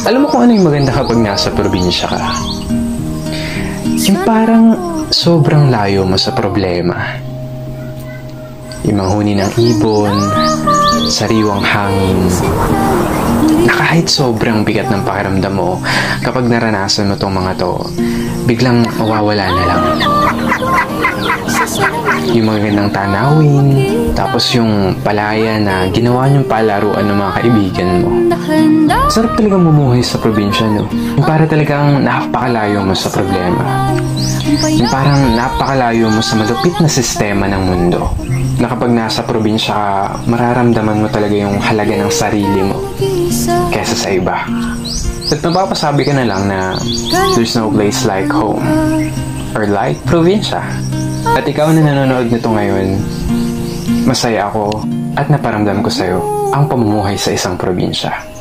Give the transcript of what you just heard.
Alam mo kung ano yung maganda kapag nasa probinsya ka? Yung parang sobrang layo mo sa problema. Yung manghuni ng ibon, sariwang hangin, na kahit sobrang bigat ng pakiramdam mo, kapag naranasan mo tong mga to, biglang mawawala na lang. Yung mga gandang tanawin, tapos yung palaya na ginawa niyong palaruan ng mga kaibigan mo. Sarap talagang mumuhay sa probinsya, no? Yung para talagang napakalayo mo sa problema. Yung parang napakalayo mo sa malupit na sistema ng mundo. Na kapag nasa probinsya ka, mararamdaman mo talaga yung halaga ng sarili mo kesa sa iba. At mapapasabi ka na lang na there's no place like home or like probinsya. At ikaw na nanonood nito ngayon, masaya ako at naparamdam ko sa'yo ang pamumuhay sa isang probinsya.